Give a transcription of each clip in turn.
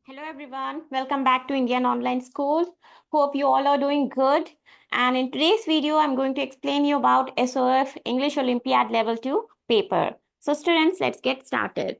Hello everyone, welcome back to Indian Online School. Hope you all are doing good. And in today's video, I'm going to explain you about SOF English Olympiad Level 2 paper. So students, let's get started.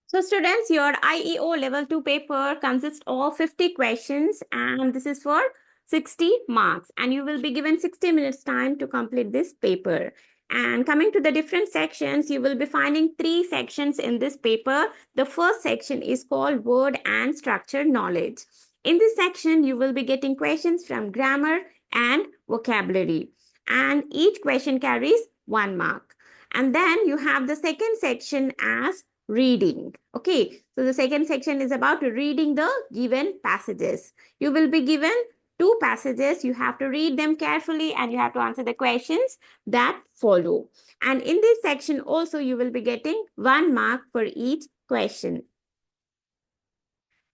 So students, your IEO Level 2 paper consists of 50 questions and this is for 60 marks. And you will be given 60 minutes time to complete this paper. And coming to the different sections, you will be finding 3 sections in this paper. The first section is called Word and Structure Knowledge. In this section, you will be getting questions from grammar and vocabulary. And each question carries 1 mark. And then you have the second section as reading. Okay, so the second section is about reading the given passages. You will be given 2 passages. You have to read them carefully and you have to answer the questions that follow. And in this section also you will be getting 1 mark for each question.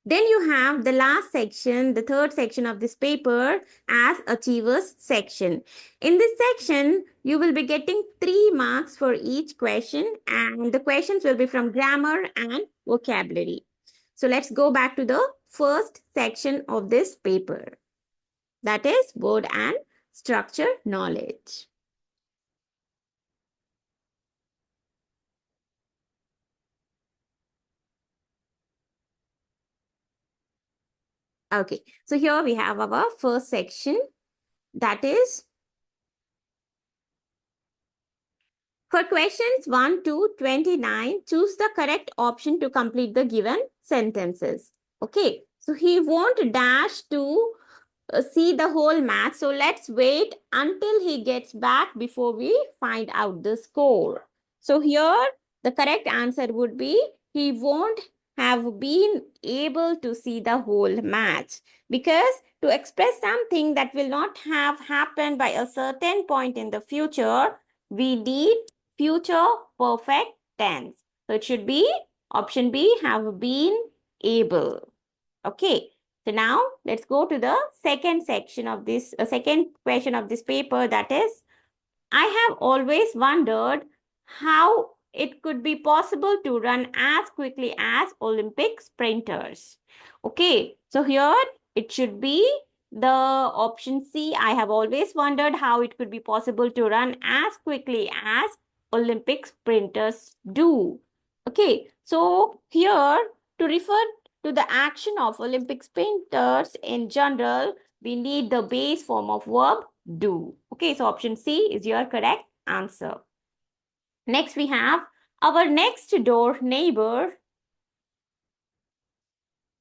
Then you have the last section, the third section of this paper as Achievers section. In this section, you will be getting 3 marks for each question and the questions will be from grammar and vocabulary. So let's go back to the first section of this paper. That is word and structure knowledge. Okay, so here we have our first section, that is for questions 1 to 29, choose the correct option to complete the given sentences. Okay, so he won't dash to see the whole match. So let's wait until he gets back before we find out the score. So here the correct answer would be he won't have been able to see the whole match, because to express something that will not have happened by a certain point in the future, we need future perfect tense. So it should be option B, have been able. Okay. So now let's go to the second section of this, second question of this paper, that is, I have always wondered how it could be possible to run as quickly as Olympic sprinters. Okay, so here it should be the option C. I have always wondered how it could be possible to run as quickly as Olympic sprinters do. Okay, so here to refer to the action of Olympic sprinters in general, we need the base form of verb do. Okay, so option C is your correct answer. Next, we have our next door neighbor.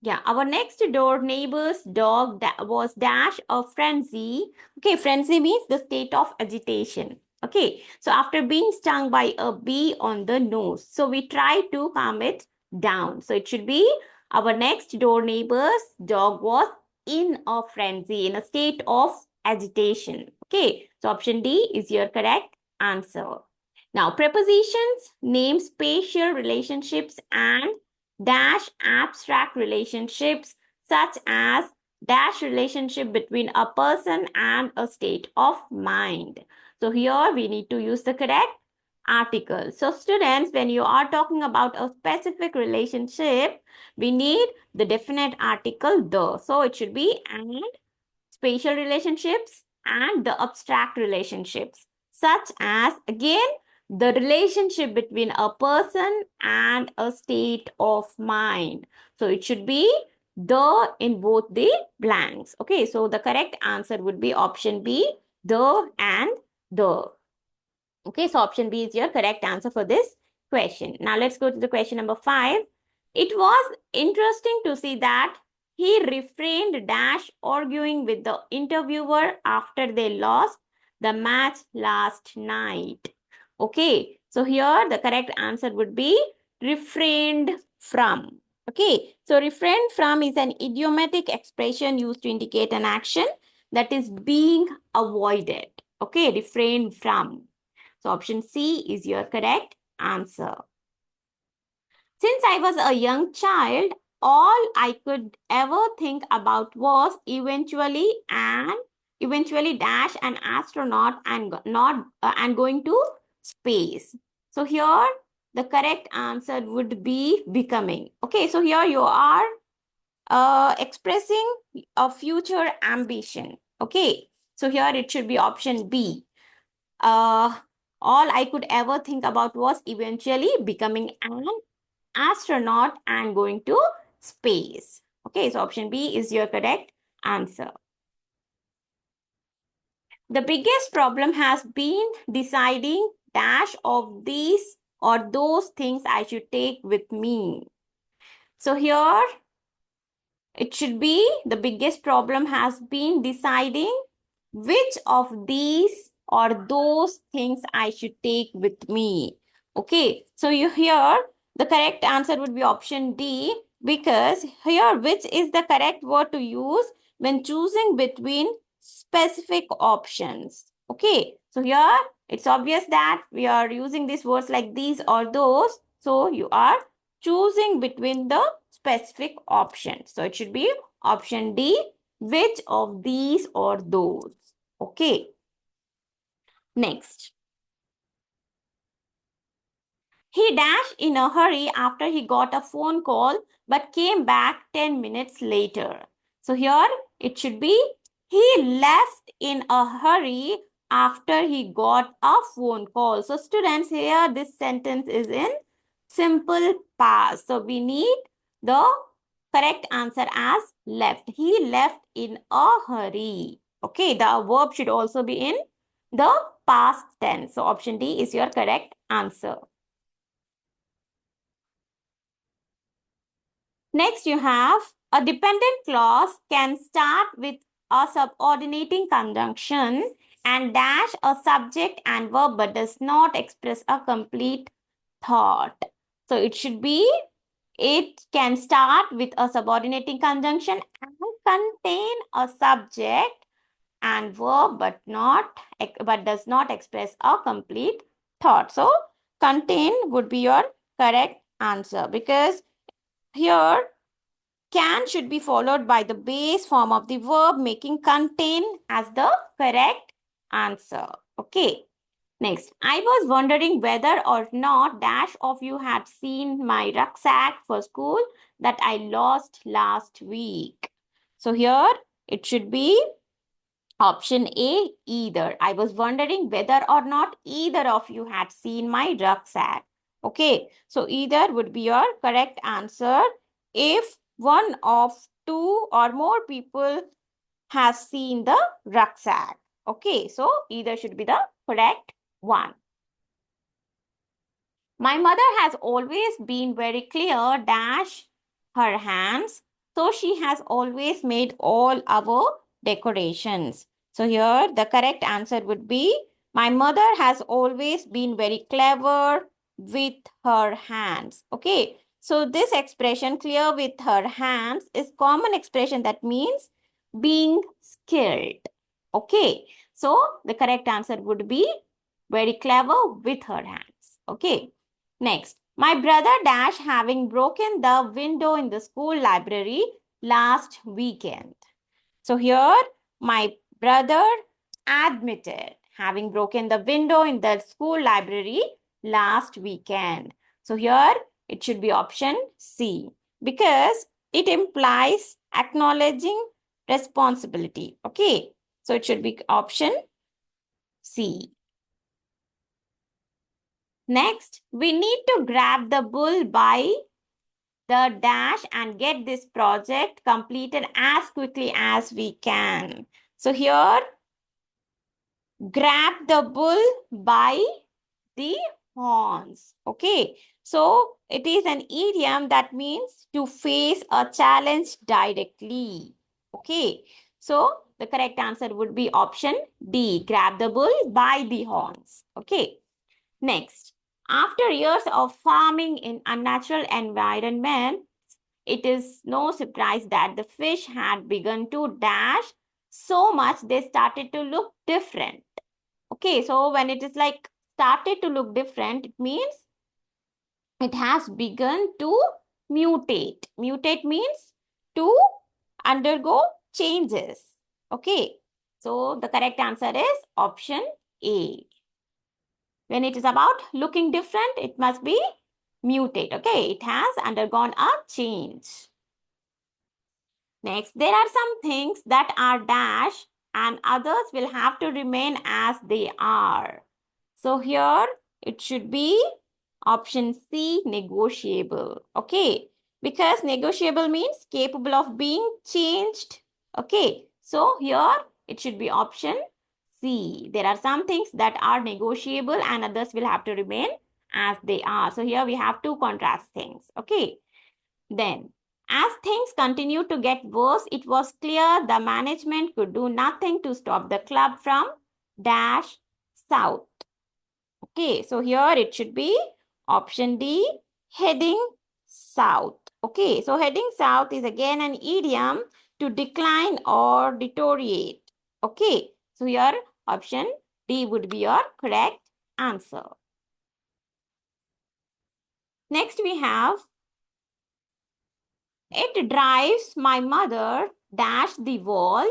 Yeah, our next door neighbor's dog was dash of frenzy. Okay, frenzy means the state of agitation. Okay, so after being stung by a bee on the nose, so we try to calm it down. So it should be our next door neighbor's dog was in a frenzy, in a state of agitation. Okay, so option D is your correct answer. Now, prepositions name spatial relationships and dash abstract relationships, such as dash relationship between a person and a state of mind. So here we need to use the correct article. So students, when you are talking about a specific relationship, we need the definite article the. So it should be and spatial relationships and the abstract relationships, such as, again, the relationship between a person and a state of mind. So it should be the in both the blanks. Okay, so the correct answer would be option B, the and the. Okay, so option B is your correct answer for this question. Now let's go to the question number 5. It was interesting to see that he refrained dash arguing with the interviewer after they lost the match last night. Okay, so here the correct answer would be refrained from. Okay, so refrain from is an idiomatic expression used to indicate an action that is being avoided. Okay, refrain from. So option C is your correct answer. Since I was a young child, all I could ever think about was eventually dash an astronaut and going to space. So here the correct answer would be becoming. Okay, so here you are expressing a future ambition. Okay, so here it should be option B. All I could ever think about was eventually becoming an astronaut and going to space. Okay, so option B is your correct answer. The biggest problem has been deciding dash of these or those things I should take with me. So here it should be the biggest problem has been deciding which of these or those things I should take with me. Okay, so you here the correct answer would be option D, because here which is the correct word to use when choosing between specific options. Okay, so here it's obvious that we are using these words like these or those. So you are choosing between the specific options. So it should be option D, which of these or those. Okay. Next. He dashed in a hurry after he got a phone call but came back 10 minutes later. So here it should be he left in a hurry after he got a phone call. So students, here this sentence is in simple past. So we need the correct answer as left. He left in a hurry. Okay, the verb should also be in the past tense. So option D is your correct answer. Next, you have a dependent clause can start with a subordinating conjunction and dash a subject and verb but does not express a complete thought. So it should be, it can start with a subordinating conjunction and contain a subject and verb but does not express a complete thought. So contain would be your correct answer, because here can should be followed by the base form of the verb, making contain as the correct answer. Okay. Next, I was wondering whether or not dash of you had seen my rucksack for school that I lost last week. So here it should be option A, either. I was wondering whether or not either of you had seen my rucksack. Okay, so either would be your correct answer if one of two or more people has seen the rucksack. Okay, so either should be the correct one. My mother has always been very clear dash her hands. So she has always made all our decorations. So here the correct answer would be my mother has always been very clever with her hands. Okay. So this expression clear with her hands is common expression that means being skilled. Okay. So the correct answer would be very clever with her hands. Okay. Next, my brother dash having broken the window in the school library last weekend. So here, my brother admitted having broken the window in the school library last weekend. So here, it should be option C, because it implies acknowledging responsibility. Okay, so it should be option C. Next, we need to grab the bull by the dash and get this project completed as quickly as we can. So here, grab the bull by the horns. Okay, so it is an idiom that means to face a challenge directly. Okay, so the correct answer would be option D, grab the bull by the horns. Okay, next, after years of farming in unnatural environment, it is no surprise that the fish had begun to dash so much they started to look different. Okay, so when it is like started to look different, it means it has begun to mutate. Mutate means to undergo changes. Okay, so the correct answer is option A. When it is about looking different, it must be mutate. Okay, it has undergone a change. Next, there are some things that are dash and others will have to remain as they are. So here it should be option C, negotiable. Okay, because negotiable means capable of being changed. Okay, so here it should be option C. There are some things that are negotiable and others will have to remain as they are. So here we have two contrast things. Okay, then as things continued to get worse, it was clear the management could do nothing to stop the club from dash south. Okay, so here it should be option D, heading south. Okay, so heading south is again an idiom to decline or deteriorate. Okay, so here option D would be your correct answer. Next we have, it drives my mother dash the wall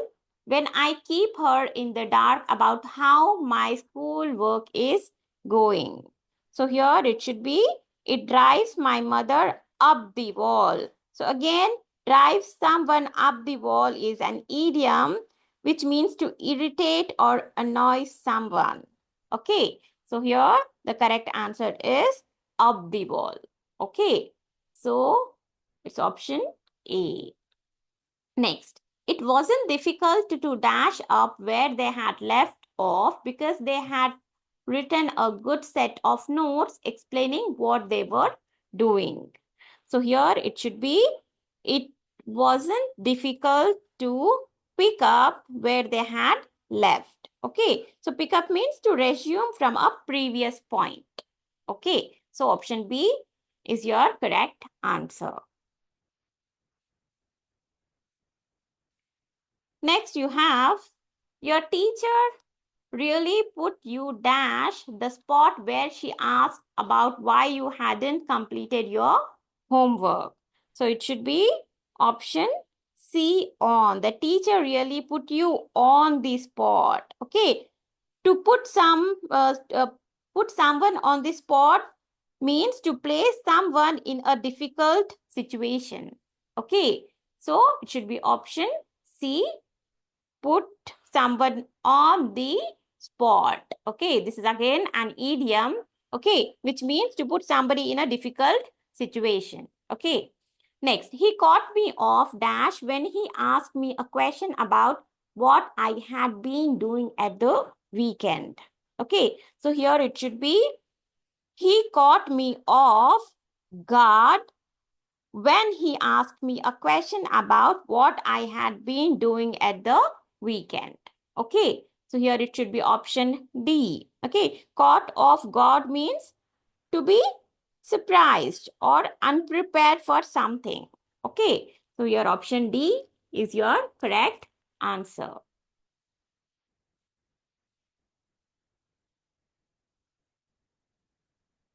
when I keep her in the dark about how my school work is going. So here it should be, it drives my mother up the wall. So again, drive someone up the wall is an idiom which means to irritate or annoy someone. Okay, so here the correct answer is up the wall. Okay, so it's option A. Next, it wasn't difficult to dash up where they had left off because they had written a good set of notes explaining what they were doing. So here it should be, it wasn't difficult to pick up where they had left. Okay, so pick up means to resume from a previous point. Okay, so option B is your correct answer. Next, you have, your teacher really put you dash the spot where she asked about why you hadn't completed your homework. So it should be option C, on. The teacher really put you on the spot. Okay. To put someone on the spot means to place someone in a difficult situation. Okay. So it should be option C, put someone on the spot. Okay, this is again an idiom, okay, which means to put somebody in a difficult situation. Okay, next, he caught me off dash when he asked me a question about what I had been doing at the weekend. Okay, so here it should be, he caught me off guard when he asked me a question about what I had been doing at the weekend. Okay, so here it should be option D. Okay, caught off guard means to be surprised or unprepared for something. Okay, so your option D is your correct answer.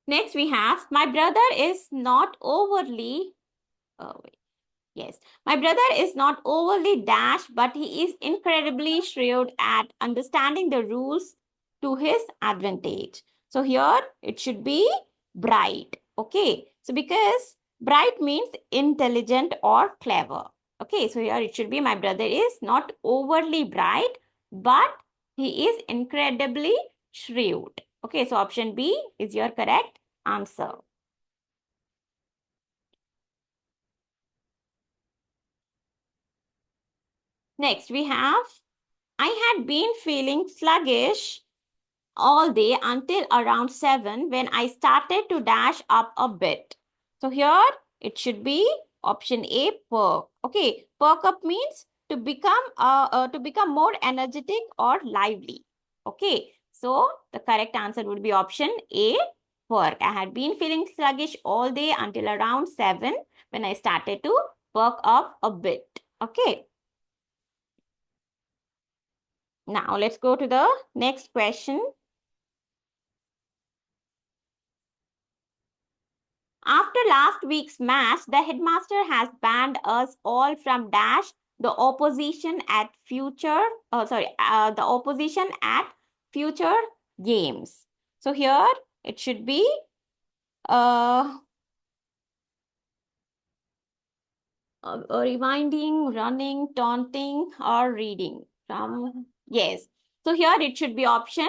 Next we have, my brother is not overly, wait. Yes, my brother is not overly dash, but he is incredibly shrewd at understanding the rules to his advantage. So here it should be bright. Okay, so because bright means intelligent or clever. Okay, so here it should be, my brother is not overly bright, but he is incredibly shrewd. Okay, so option B is your correct answer. Next, we have, I had been feeling sluggish all day until around 7 when I started to dash up a bit. So here it should be option A, perk. Okay, perk up means to become more energetic or lively. Okay, so the correct answer would be option A, perk. I had been feeling sluggish all day until around 7 when I started to perk up a bit. Okay. Now let's go to the next question. After last week's match, the headmaster has banned us all from dash the opposition at the opposition at future games. So here it should be Reminding, running, taunting, or reading. Yes. So here it should be option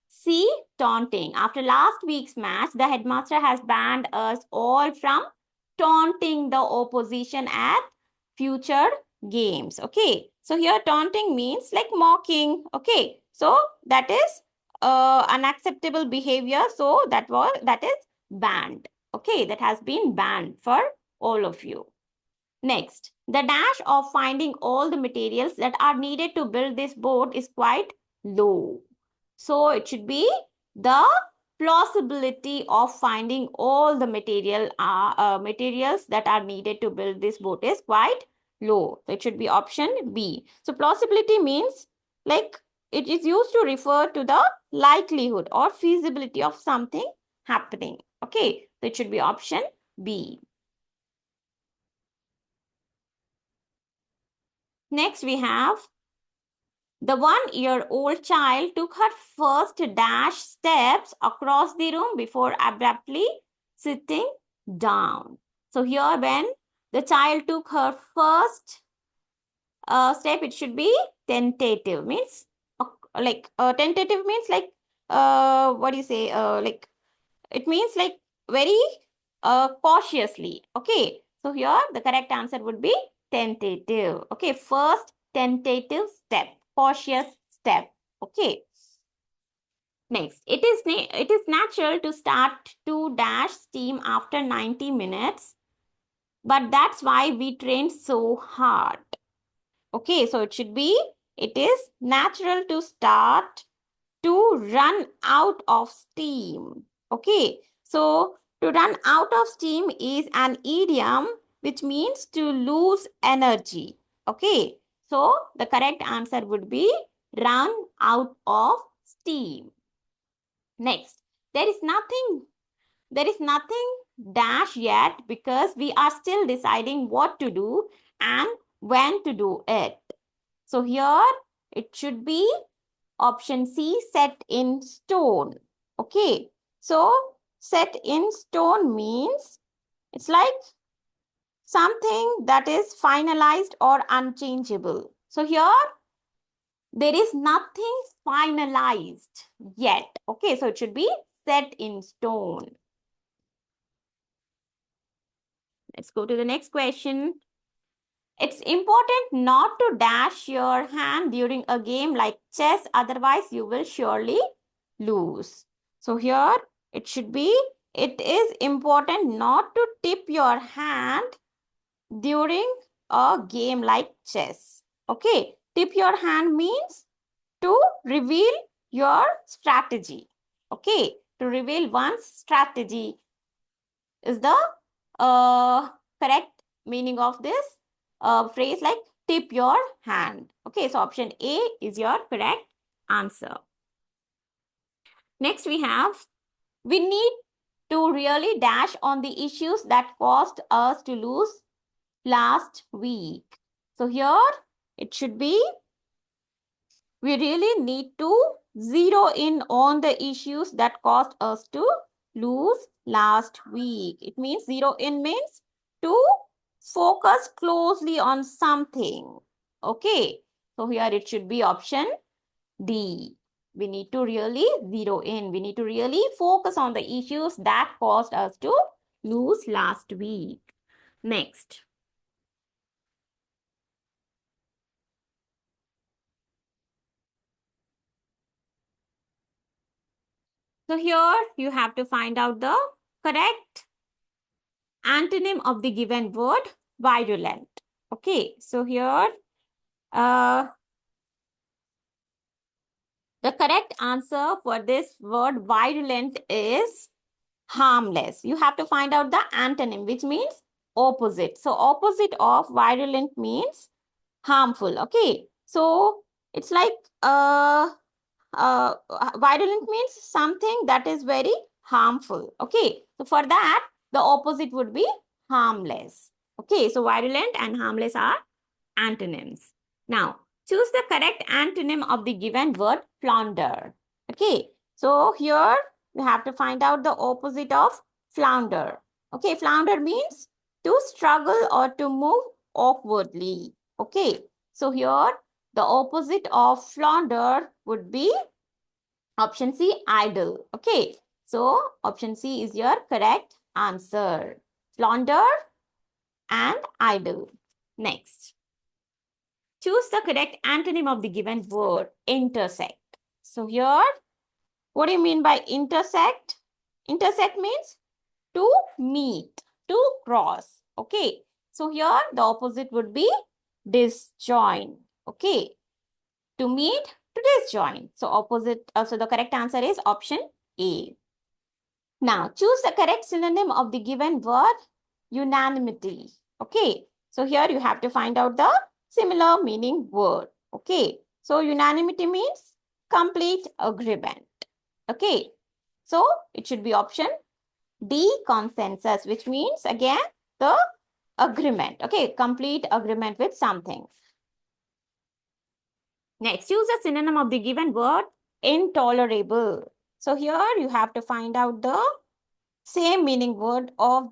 C, taunting. After last week's match, the headmaster has banned us all from taunting the opposition at future games. Okay. So here taunting means like mocking. Okay. So that is unacceptable behavior. So that is banned. Okay. That has been banned for all of you. Next, the dash of finding all the materials that are needed to build this boat is quite low. So it should be the plausibility of finding all the materials that are needed to build this boat is quite low. So it should be option B. So plausibility means like it is used to refer to the likelihood or feasibility of something happening. Okay, so it should be option B. Next, we have the 1-year-old child took her first dash steps across the room before abruptly sitting down. So here when the child took her first step, it should be tentative. Means tentative means like what do you say? Like it means like very cautiously. Okay. So here the correct answer would be tentative. Okay. First tentative step, cautious step. Okay. Next, it is natural to start to dash steam after 90 minutes, but that's why we train so hard. Okay, so it is natural to start to run out of steam. Okay, so to run out of steam is an idiom which means to lose energy. Okay, so the correct answer would be run out of steam. Next, there is nothing dash yet because we are still deciding what to do and when to do it. So here it should be option C, set in stone. Okay. So set in stone means it's like something that is finalized or unchangeable. So here there is nothing finalized yet. Okay. So it should be set in stone. Let's go to the next question. It's important not to dash your hand during a game like chess, otherwise you will surely lose. So here it should be, it is important not to tip your hand during a game like chess. Okay, tip your hand means to reveal your strategy. Okay, to reveal one's strategy is the correct meaning of this phrase, like tip your hand. Okay, so option A is your correct answer. Next we need to really dash on the issues that caused us to lose last week. So here it should be, we really need to zero in on the issues that caused us to lose last week. It means zero in means to focus closely on something. Okay. So here it should be option D. We need to really zero in. We need to really focus on the issues that caused us to lose last week. Next. So here you have to find out the correct antonym of the given word, virulent. Okay, so here the correct answer for this word virulent is harmless. You have to find out the antonym, which means opposite. So opposite of virulent means harmful. Okay, so it's like virulent means something that is very harmful. Okay, so for that the opposite would be harmless. Okay, so virulent and harmless are antonyms. Now choose the correct antonym of the given word, flounder. Okay, so here you have to find out the opposite of flounder. Okay, flounder means to struggle or to move awkwardly. Okay, so here the opposite of flounder would be option C, idle. Okay, so option C is your correct answer. Flounder and idle. Next, choose the correct antonym of the given word, intersect. So here, what do you mean by intersect? Intersect means to meet, to cross. Okay, so here the opposite would be disjoin. Okay, to meet, to disjoin. So opposite, so the correct answer is option A. Now choose the correct synonym of the given word, unanimity. Okay, so here you have to find out the similar meaning word. Okay, so unanimity means complete agreement. Okay, so it should be option D, consensus, which means again the agreement. Okay, complete agreement with something. Next, use a synonym of the given word, intolerable. So here you have to find out the same meaning word of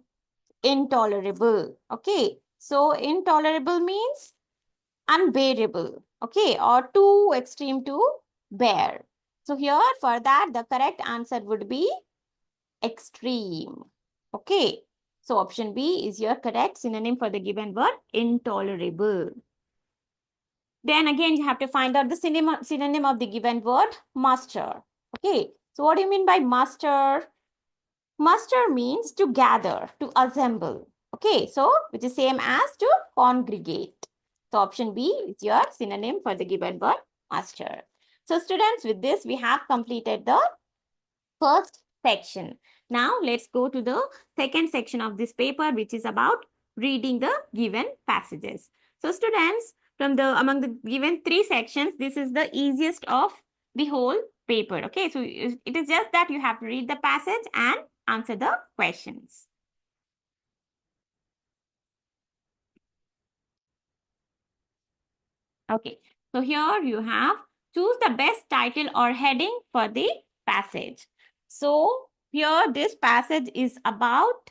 intolerable. Okay, so intolerable means unbearable. Okay, or too extreme to bear. So here for that the correct answer would be extreme. Okay, so option B is your correct synonym for the given word, intolerable. Then again, you have to find out the synonym of the given word, muster. Okay, so what do you mean by muster? Muster means to gather, to assemble. Okay, so which is same as to congregate. So option B is your synonym for the given word, muster. So students, with this, we have completed the first section. Now let's go to the second section of this paper, which is about reading the given passages. So students, from the among the given three sections, this is the easiest of the whole paper. Okay, so it is just that you have to read the passage and answer the questions. Okay, so here you have choose the best title or heading for the passage. So here this passage is about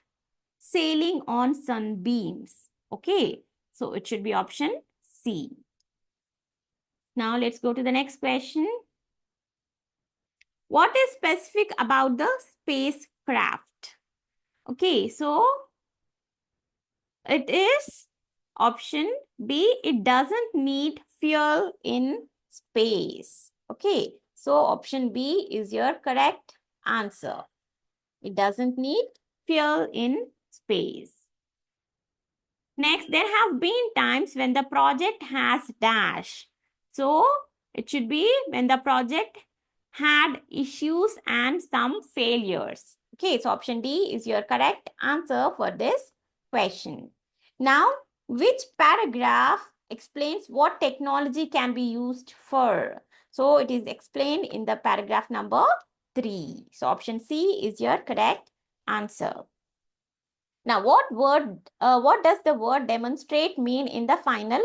sailing on sunbeams. Okay, so it should be option C. Now let's go to the next question. What is specific about the spacecraft? Okay, so it is option B. It doesn't need fuel in space. Okay, so option B is your correct answer. It doesn't need fuel in space. Next, there have been times when the project has dash. So, it should be when the project had issues and some failures. Okay, so option D is your correct answer for this question. Now, which paragraph explains what technology can be used for? So, it is explained in the paragraph number 3. So, option C is your correct answer. Now, what does the word demonstrate mean in the final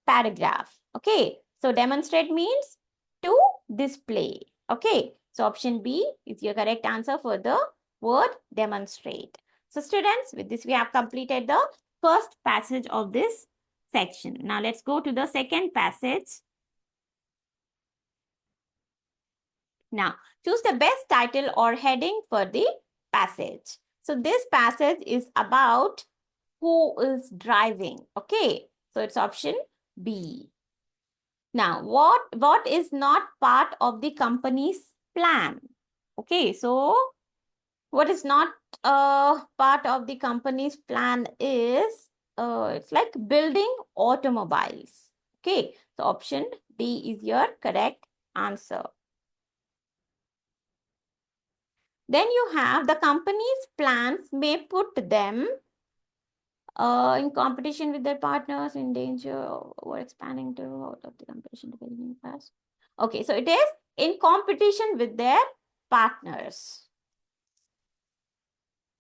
paragraph? Okay, so demonstrate means to display. Okay, so option B is your correct answer for the word demonstrate. So students, with this we have completed the first passage of this section. Now let's go to the second passage. Now, choose the best title or heading for the passage. So this passage is about who is driving. Okay, so it's option B. Now, what is not part of the company's plan? Okay, so what is not part of the company's plan is it's like building automobiles. Okay, so option D is your correct answer. Then you have the company's plans may put them in competition with their partners, in danger or expanding to out of the competition to getting fast. Okay, so it is in competition with their partners.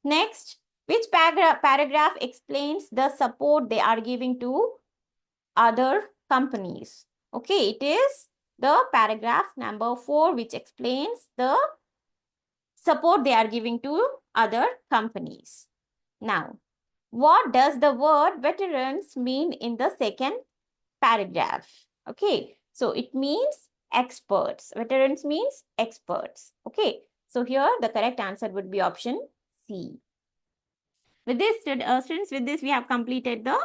Next, which paragraph explains the support they are giving to other companies? Okay, it is the paragraph number 4, which explains the support they are giving to other companies. Now, what does the word veterans mean in the second paragraph? Okay, so it means experts. Veterans means experts. Okay, so here the correct answer would be option C. With this, students, with this we have completed the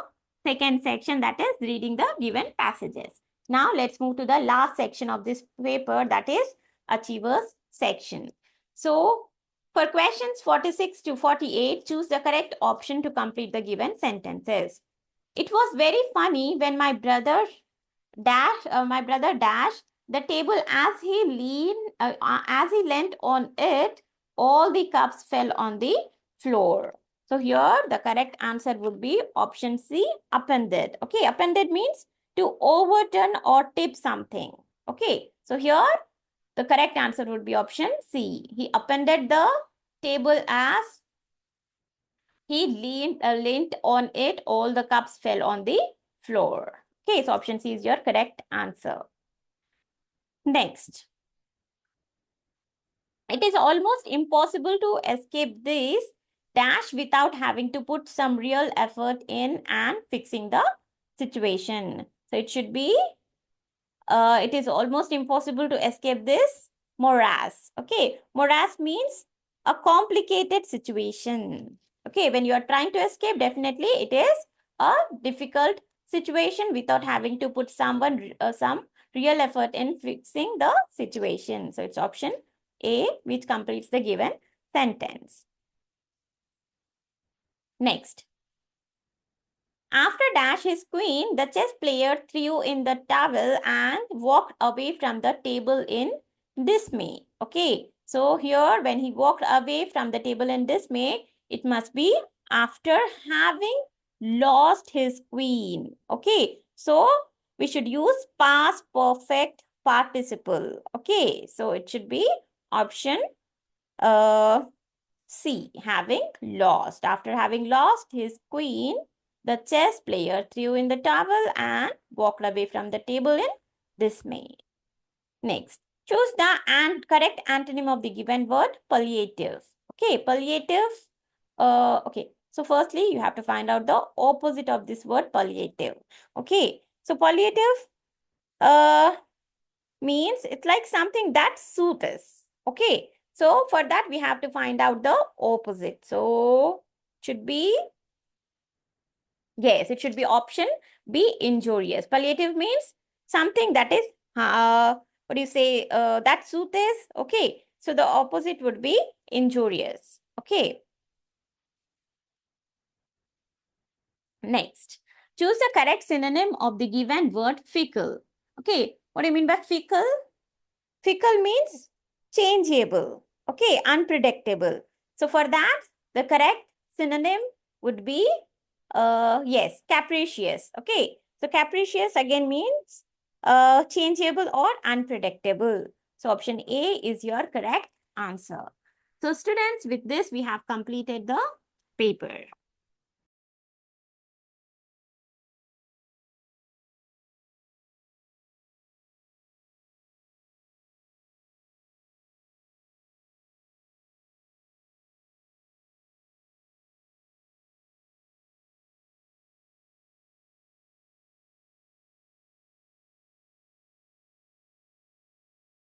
second section, that is reading the given passages. Now let's move to the last section of this paper, that is achievers section. So for questions 46 to 48, choose the correct option to complete the given sentences. It was very funny when my brother dashed the table as he leant on it, all the cups fell on the floor. So here the correct answer would be option C, upended. Okay, upended means to overturn or tip something. Okay, so here the correct answer would be option C. He upended the table as he leaned on it, all the cups fell on the floor. Okay, so option C is your correct answer. Next. It is almost impossible to escape this dash without having to put some real effort in and fixing the situation. So it should be, it is almost impossible to escape this morass. Okay, morass means a complicated situation. Okay, when you are trying to escape, definitely it is a difficult situation without having to put some real effort in fixing the situation. So it's option A, which completes the given sentence. Next. After dash his queen, the chess player threw in the towel and walked away from the table in dismay. Okay, so here when he walked away from the table in dismay, it must be after having lost his queen. Okay, so we should use past perfect participle. Okay, so it should be option C, having lost. After having lost his queen, the chess player threw in the towel and walked away from the table in dismay. Next, choose the correct antonym of the given word, palliative. Okay, palliative. Okay, so firstly, you have to find out the opposite of this word, palliative. Okay, so palliative means it's like something that soothes. Okay, so for that, we have to find out the opposite. So should be, yes, it should be option B, injurious. Palliative means something that is, what do you say, that soothes. Okay, so the opposite would be injurious. Okay. Next, choose the correct synonym of the given word fickle. Okay, what do you mean by fickle? Fickle means changeable. Okay, unpredictable. So for that, the correct synonym would be, yes, capricious. Okay, so capricious again means changeable or unpredictable. So option A is your correct answer. So students, with this, we have completed the paper.